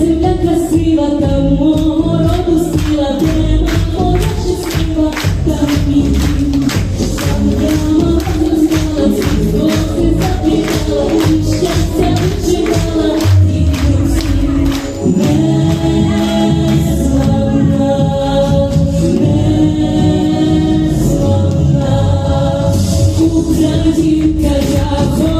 земля красива, там мого роду сила, де мама щаслива, там мій дім. Там я мама знала, ці сльози запікала, і щастя вичекала, і всім. Українка, я